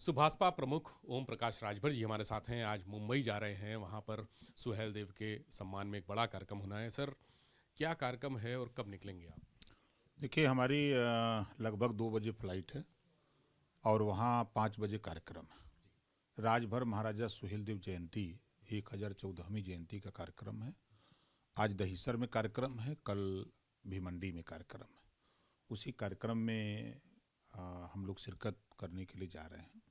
सुभाषपा प्रमुख ओम प्रकाश राजभर जी हमारे साथ हैं। आज मुंबई जा रहे हैं, वहाँ पर सुहेल देव के सम्मान में एक बड़ा कार्यक्रम होना है। सर, क्या कार्यक्रम है और कब निकलेंगे आप? देखिए हमारी लगभग 2 बजे फ्लाइट है और वहाँ 5 बजे कार्यक्रम है। राजभर महाराजा सुहेल देव जयंती 1014वीं जयंती का कार्यक्रम है। आज दहिसर में कार्यक्रम है, कल भिमंडी में कार्यक्रम है। उसी कार्यक्रम में हम लोग शिरकत करने के लिए जा रहे हैं।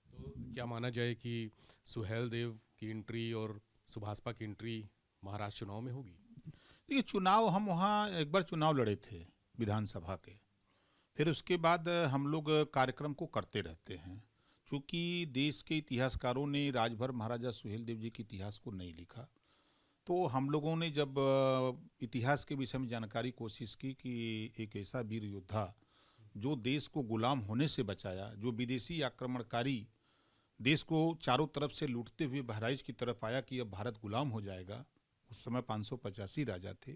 तो क्या माना जाए कि सुहेल देव की एंट्री और सुभाषपा की एंट्री महाराष्ट्र चुनाव में होगी? देखिए चुनाव हम वहाँ एक बार चुनाव लड़े थे विधानसभा के, फिर उसके बाद हम लोग कार्यक्रम को करते रहते हैं। चूँकि देश के इतिहासकारों ने राजभर महाराजा सुहेल देव जी के इतिहास को नहीं लिखा, तो हम लोगों ने जब इतिहास के विषय में जानकारी कोशिश की कि एक ऐसा वीर योद्धा जो देश को गुलाम होने से बचाया, जो विदेशी आक्रमणकारी देश को चारों तरफ से लूटते हुए बहराइच की तरफ आया कि अब भारत गुलाम हो जाएगा। उस समय 585 राजा थे।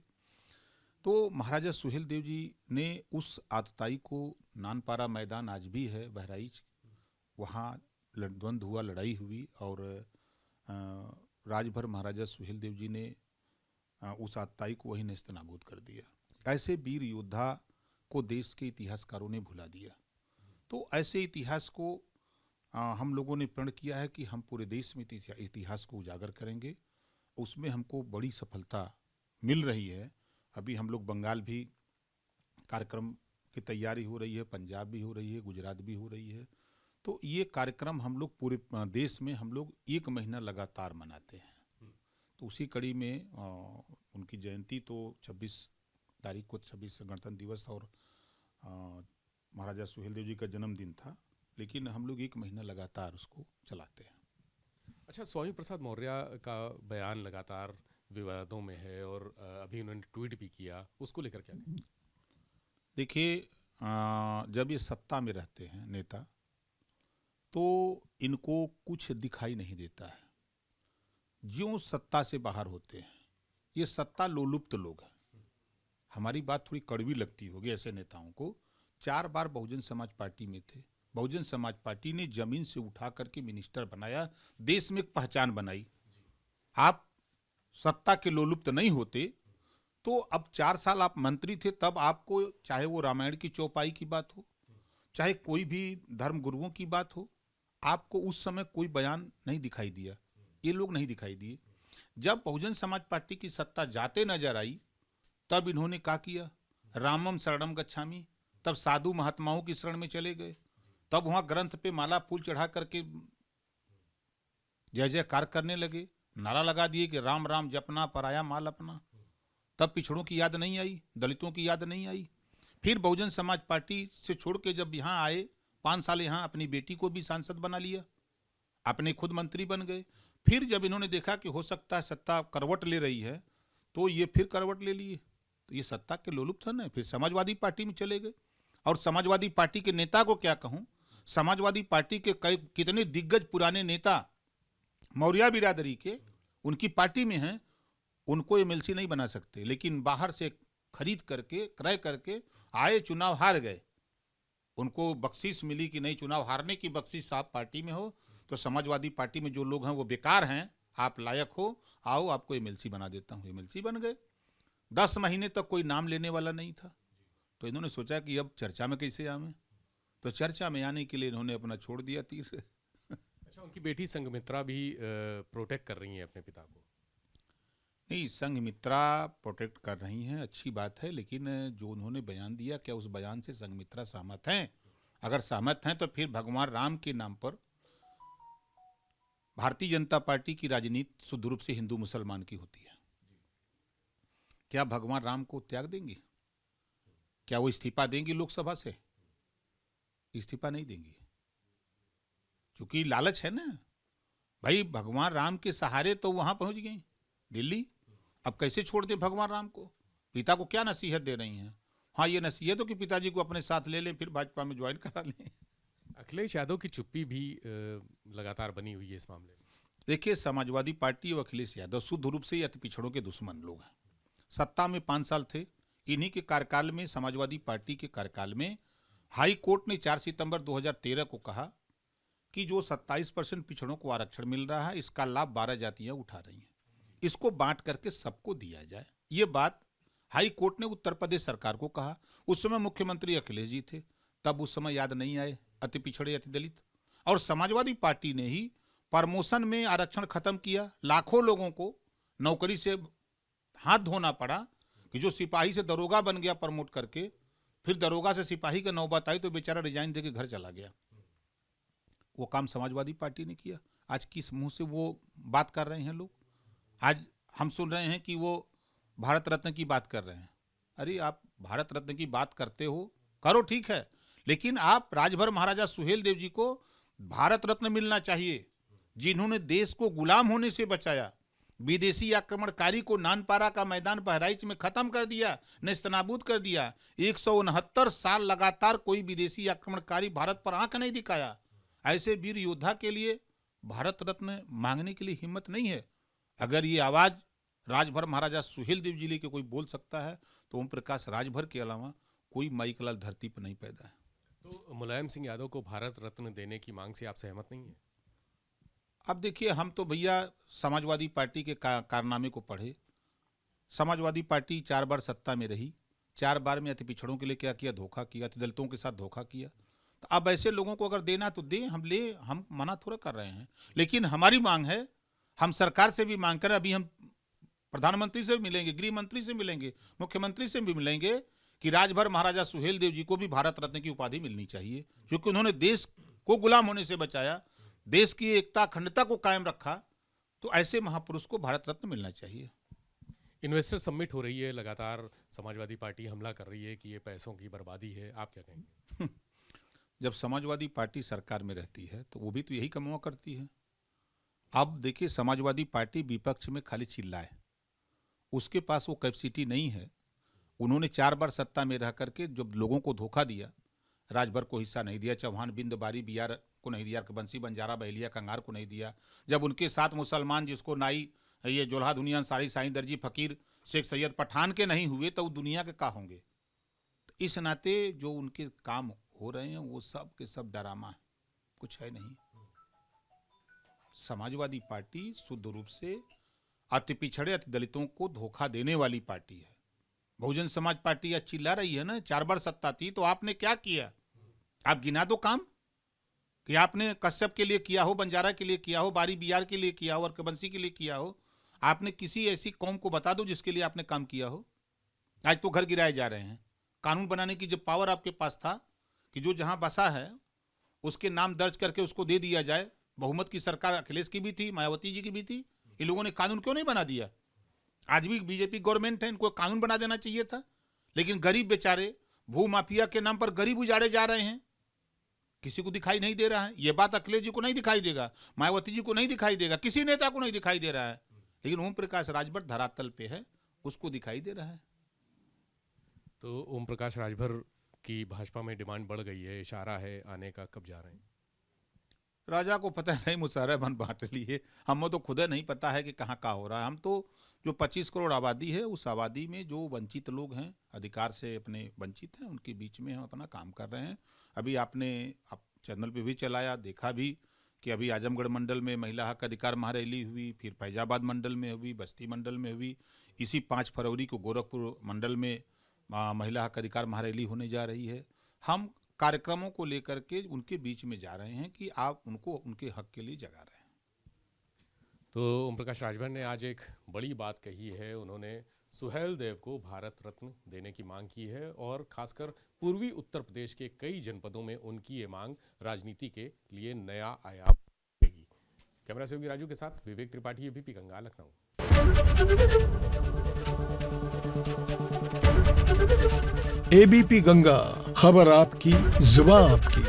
तो महाराजा सुहेल देव जी ने उस आतताई को, नानपारा मैदान आज भी है बहराइच, वहाँ द्वंद्व हुआ, लड़ाई हुई और राजभर महाराजा सुहेल देव जी ने उस आतताई को वही नेस्तनाबूद कर दिया। ऐसे वीर योद्धा को देश के इतिहासकारों ने भुला दिया। तो ऐसे इतिहास को हम लोगों ने प्रण किया है कि हम पूरे देश में इतिहास को उजागर करेंगे। उसमें हमको बड़ी सफलता मिल रही है। अभी हम लोग बंगाल भी कार्यक्रम की तैयारी हो रही है, पंजाब भी हो रही है, गुजरात भी हो रही है। तो ये कार्यक्रम हम लोग पूरे देश में हम लोग 1 महीना लगातार मनाते हैं। तो उसी कड़ी में उनकी जयंती तो 26 तारीख को 26 गणतंत्र दिवस और महाराजा सुहेल देव जी का जन्मदिन था, लेकिन हम लोग 1 महीना लगातार उसको चलाते हैं। अच्छा, स्वामी प्रसाद मौर्य का बयान लगातार विवादों में है और अभी उन्होंने ट्वीट भी किया, उसको लेकर क्या कहें? देखिए जब ये सत्ता में रहते हैं नेता, तो इनको कुछ दिखाई नहीं देता है। ज्यों सत्ता से बाहर होते हैं, ये सत्ता लोलुप्त लोग हैं। हमारी बात थोड़ी कड़वी लगती होगी ऐसे नेताओं को। 4 बार बहुजन समाज पार्टी में थे। बहुजन समाज पार्टी ने जमीन से उठा करके मिनिस्टर बनाया, देश में एक पहचान बनाई। आप सत्ता के लोलुप्त नहीं होते तो अब 4 साल आप मंत्री थे, तब आपको चाहे वो रामायण की चौपाई की बात हो, चाहे कोई भी धर्म गुरुओं की बात हो, आपको उस समय कोई बयान नहीं दिखाई दिया। ये लोग नहीं दिखाई दिए। जब बहुजन समाज पार्टी की सत्ता जाते नजर आई, तब इन्होंने क्या किया? रामम शरणम गच्छामि। तब साधु महात्माओं की शरण में चले गए। तब वहां ग्रंथ पे माला फूल चढ़ा करके जय जयकार करने लगे, नारा लगा दिए कि राम राम जपना पराया माल अपना। तब पिछड़ों की याद नहीं आई, दलितों की याद नहीं आई। फिर बहुजन समाज पार्टी से छोड़ के जब यहाँ आए, 5 साल यहाँ अपनी बेटी को भी सांसद बना लिया, अपने खुद मंत्री बन गए। फिर जब इन्होंने देखा कि हो सकता है सत्ता करवट ले रही है, तो ये फिर करवट ले लिए। तो ये सत्ता के लोलुप्त है ना। फिर समाजवादी पार्टी में चले गए। और समाजवादी पार्टी के नेता को क्या कहूं, समाजवादी पार्टी के कई कितने दिग्गज पुराने नेता मौर्य बिरादरी के उनकी पार्टी में हैं, उनको एमएलसी नहीं बना सकते, लेकिन बाहर से खरीद करके, क्रय करके आए, चुनाव हार गए। उनको बख्शीश मिली कि नहीं, चुनाव हारने की बख्शीश आप पार्टी में हो, तो समाजवादी पार्टी में जो लोग हैं वो बेकार हैं, आप लायक हो, आओ आपको एमएलसी बना देता हूँ। एमएलसी बन गए। 10 महीने तक कोई नाम लेने वाला नहीं था। तो इन्होंने सोचा कि अब चर्चा में कैसे आवे, तो चर्चा में आने के लिए इन्होंने अपना छोड़ दिया तीर। अच्छा, उनकी बेटी संघमित्रा भी प्रोटेक्ट कर रही है अपने पिता को? नहीं, संघमित्रा प्रोटेक्ट कर रही हैं, अच्छी बात है, लेकिन जो उन्होंने बयान दिया, क्या उस बयान से संघमित्रा सहमत हैं? अगर सहमत हैं तो फिर भगवान राम के नाम पर भारतीय जनता पार्टी की राजनीति शुद्ध रूप से हिंदू मुसलमान की होती है। क्या भगवान राम को त्याग देंगी? क्या वो इस्तीफा देंगी लोकसभा से? इस्तीफा नहीं देंगी, क्योंकि लालच है ना भाई। भगवान राम के सहारे तो वहां पहुंच गई दिल्ली। अब कैसे छोड़ दें भगवान राम को? पिता को क्या नसीहत दे रही हैं? हाँ, ये नसीहत हो कि पिताजी को अपने साथ ले लें, फिर भाजपा में ज्वाइन करा लें। अखिलेश यादव की चुप्पी भी लगातार बनी हुई है इस मामले में। देखिए, समाजवादी पार्टी और अखिलेश यादव शुद्ध रूप से अति पिछड़ों के दुश्मन लोग हैं। सत्ता में 5 साल थे। इन्हीं के कार्यकाल में, समाजवादी पार्टी के कार्यकाल में, हाई कोर्ट ने 4 सितंबर 2013 को कहा कि जो 27% पिछड़ों को आरक्षण मिल रहा है, इसका लाभ 12 जातियां उठा रही हैं, इसको बांट करके सबको दिया जाए। ये बात हाई कोर्ट ने उत्तर प्रदेश सरकार को कहा। उस समय मुख्यमंत्री अखिलेश जी थे, तब उस समय याद नहीं आए अति पिछड़े अति दलित। और समाजवादी पार्टी ने ही प्रमोशन में आरक्षण खत्म किया, लाखों लोगों को नौकरी से हाथ धोना पड़ा कि जो सिपाही से दरोगा बन गया प्रमोट करके, फिर दरोगा से सिपाही का नौबत आई तो बेचारा रिजाइन देके घर चला गया। वो काम समाजवादी पार्टी ने किया। आज किस मुंह से वो बात कर रहे हैं लोग? आज हम सुन रहे हैं कि वो भारत रत्न की बात कर रहे हैं। अरे आप भारत रत्न की बात करते हो, करो, ठीक है, लेकिन आप राजभर महाराजा सुहेलदेव जी को भारत रत्न मिलना चाहिए, जिन्होंने देश को गुलाम होने से बचाया, विदेशी आक्रमणकारी को नानपारा का मैदान बहराइच में खत्म कर दिया, नेस्तनाबूद कर दिया। 169 साल लगातार कोई विदेशी आक्रमणकारी भारत पर आंख नहीं दिखाया। ऐसे वीर योद्धा के लिए भारत रत्न मांगने के लिए हिम्मत नहीं है। अगर ये आवाज राजभर महाराजा सुहेलदेव जी के कोई बोल सकता है तो ओम प्रकाश राजभर के अलावा कोई माइकलाल धरती पर नहीं पैदा है। तो मुलायम सिंह यादव को भारत रत्न देने की मांग से आप सहमत नहीं है? अब देखिए, हम तो भैया समाजवादी पार्टी के कारनामे को पढ़े। समाजवादी पार्टी 4 बार सत्ता में रही, 4 बार में अति पिछड़ों के लिए क्या किया? धोखा किया, अति दलितों के साथ धोखा किया। तो अब ऐसे लोगों को अगर देना तो दें, हम मना थोड़ा कर रहे हैं। लेकिन हमारी मांग है, हम सरकार से भी मांग करें, अभी हम प्रधानमंत्री से मिलेंगे, गृह मंत्री से मिलेंगे, मुख्यमंत्री से भी मिलेंगे कि राजभर महाराजा सुहेलदेव जी को भी भारत रत्न की उपाधि मिलनी चाहिए, क्योंकि उन्होंने देश को गुलाम होने से बचाया, देश की एकता अखंडता को कायम रखा। तो ऐसे महापुरुष को भारत रत्न मिलना चाहिए। इन्वेस्टर समिट हो रही है, लगातार समाजवादी पार्टी हमला कर रही है कि ये पैसों की बर्बादी है, आप क्या कहेंगे? जब समाजवादी पार्टी सरकार में रहती है तो वो भी तो यही कमुआ करती है। अब देखिए, समाजवादी पार्टी विपक्ष में खाली चिल्लाए, उसके पास वो कैपेसिटी नहीं है। उन्होंने 4 बार सत्ता में रह करके जब लोगों को धोखा दिया, राजभर को हिस्सा नहीं दिया, चौहान बिंद बारी बियार को नहीं दिया, बंसी बंजारा बहलिया कंगार को नहीं दिया। जब उनके साथ मुसलमान, जिसको नाई ये जोल्हा दुनिया सारी साईं दर्जी फकीर शेख सैयद पठान के नहीं हुए, तो दुनिया के का होंगे? तो इस नाते जो उनके काम हो रहे हैं वो सब के सब डरामा है, कुछ है नहीं। समाजवादी पार्टी शुद्ध रूप से अति पिछड़े अति दलितों को धोखा देने वाली पार्टी है। बहुजन समाज पार्टी आज चिल्ला रही है ना, 4 बार सत्ता थी तो आपने क्या किया? आप गिना दो काम कि आपने कश्यप के लिए किया हो, बंजारा के लिए किया हो, बारी बियार के लिए किया हो, और बंसी के लिए किया हो। आपने किसी ऐसी कौम को बता दो जिसके लिए आपने काम किया हो। आज तो घर गिराए जा रहे हैं। कानून बनाने की जब पावर आपके पास था कि जो जहां बसा है उसके नाम दर्ज करके उसको दे दिया जाए, बहुमत की सरकार अखिलेश की भी थी, मायावती जी की भी थी, इन लोगों ने कानून क्यों नहीं बना दिया? आज भी बीजेपी गवर्नमेंट है, इनको कानून बना देना चाहिए था। लेकिन गरीब बेचारे भू माफिया के नाम पर गरीब उजाड़े जा रहे हैं, किसी को दिखाई नहीं दे रहा है। ये बात अखिलेश जी को नहीं दिखाई देगा, मायावती जी को नहीं दिखाई देगा, किसी नेता को नहीं दिखाई दे रहा है, लेकिन ओम प्रकाश राजभर धरातल पे है, उसको दिखाई दे रहा है। तो ओम प्रकाश राजभर की भाजपा में डिमांड बढ़ गई है, इशारा है आने का, कब जा रहे हैं? राजा को पता नहीं, मुशारा बन बांट लिए, हमें तो खुद नहीं पता है कि कहाँ का हो रहा है। हम तो जो 25 करोड़ आबादी है, उस आबादी में जो वंचित लोग हैं, अधिकार से अपने वंचित हैं, उनके बीच में हम अपना काम कर रहे हैं। अभी आपने चैनल पे भी चलाया, देखा भी कि अभी आजमगढ़ मंडल में महिला हक अधिकार महारैली हुई, फिर फैजाबाद मंडल में हुई, बस्ती मंडल में हुई। इसी 5 फरवरी को गोरखपुर मंडल में महिला हक अधिकार महारैली होने जा रही है। हम कार्यक्रमों को लेकर के उनके बीच में जा रहे हैं कि आप उनको उनके हक के लिए जगा रहे हैं। तो ओम प्रकाश राजभर ने आज एक बड़ी बात कही है। उन्होंने सुहेलदेव को भारत रत्न देने की मांग की है और खासकर पूर्वी उत्तर प्रदेश के कई जनपदों में उनकी ये मांग राजनीति के लिए नया आयाम देगी। कैमरा सहयोगी राजू के साथ विवेक त्रिपाठी, एबीपी गंगा, लखनऊ। एबीपी गंगा, खबर आपकी, जुबान आपकी।